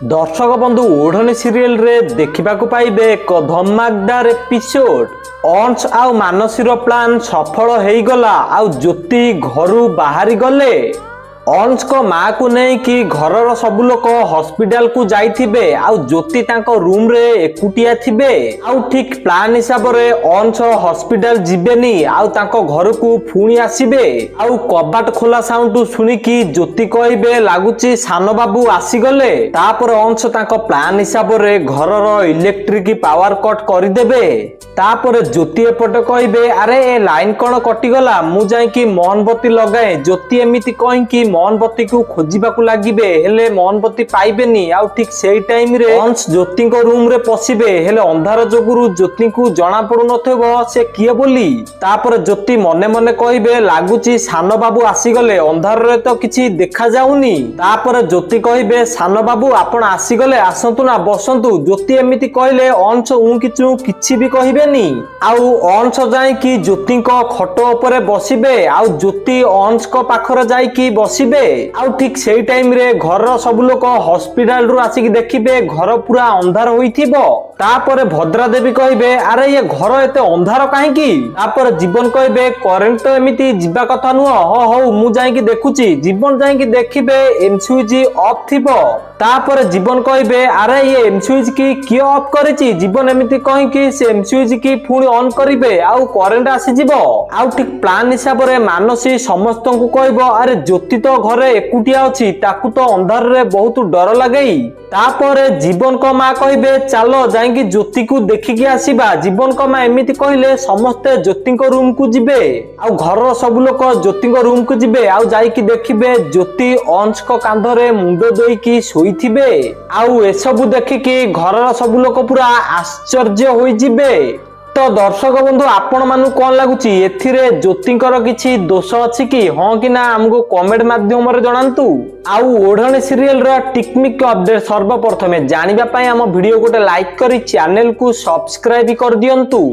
दर्शक बंधु ओढ़नी सीरियल रे देखा पाइबे एक धमाकदार एपिसोड। अंश आउ मानसीर प्लान सफल हो गला। आउ ज्योति घरू बाहरी गले। अंश को माँ को नहीं कि घरर सब लोक हॉस्पिटल को जाइथिबे। आउ ज्योति तांको रूम रे एकुटिया थिबे। आउ ठीक प्लान हिसाब रे अंश हॉस्पिटल जिबेनी। आउ तांको घर को पुणी आसीबे। आउ कबाट खोला साउंड सुनी कि ज्योति कहबे लाଗୁଚି सान बाबू आसी गले। तापर अंश तांको प्लान हिसाब रे घरर इलेक्ट्रिक पावर कट कर देबे। तापर ज्योति एपटे कहबे अरे ए लाइन कोन कटि गला मु जाई कि मोहनबत्ती लगाए। ज्योति एमिति कहि कि मोहनबत्ती को खोजिबाकू लागिबे हेले मोहनबत्ती पाइबेनी। आउ ठीक सेई टाइम रे अंश ज्योति को रूम रे पसिबे हेले अंधार जोगुरु ज्योति को जणा पडु नथबो से किए बोली। तापर ज्योति मने मने कहबे लागुची सान बाबू आसी गले अंधार रे तो किछि देखा जाउनी। तापर ज्योति कहबे सान बाबू आपण आसी गले आसंतु ना बसंतु। ज्योति एमिति कहले अंश किछि भी कहबेनी। आउ अंश जाई कि ज्योति को खटो ऊपर बसिबे। आउ ज्योति अंश को पाखर जाई कि बसिबे। आउ ठीक सेई टाइम रे घर सब लोक हॉस्पिटल रु आसिक देखिबे घर पूरा अंधार होइथिबो। तापर भद्रा देवी कहबे अरे ये घर एते अंधार काहे की। तापर जीवन कहबे करेंट तो एमिति जिबा कथा नुह हो मु जाई कि देखुची। जीवन जाई कि देखिबे एमस्विच ऑफ थिबो। तापर जीवन कहबे अरे ये एमस्विच की किए ऑफ करिची। जीवन एमिति कहि कि से एमस्विच की पुणी ऑन करिबे आउ करेंट आसी जिवो। आउ ठीक प्लान हिसाब रे मानसी समस्त को कहबो अरे ज्योति तो घरे एकुटिया अछि ताकू तो अंधार रे बहुत डर लागेई। तापर जीवन को मां कहबे चलो जाई कि ज्योति को देखिकी आसीबा। जीवन को मां एमिति कहले समस्ते ज्योति को रूम को जिबे। आउ घर सब लोक ज्योति को रूम को जिबे। आउ जाई कि देखिबे ज्योति अंश को कांधरे मुंडो देई कि सोईथिबे। आउ एसबु देखिकी घर सब लोक पूरा आश्चर्य होई जिबे। तो दर्शक बंधु आपण मानु कोन लागुची एथिरे ज्योतिंकर किछि दोष अछि कि हां कि ना हमको कमेंट माध्यम रे जणांतु। आउ ओढ़णी सीरियल रा टिकमिक अपडेट सर्वप्रथमे जानिबा पई हम वीडियो गोटे लाइक करी चैनल को सब्सक्राइब कर दियंतु।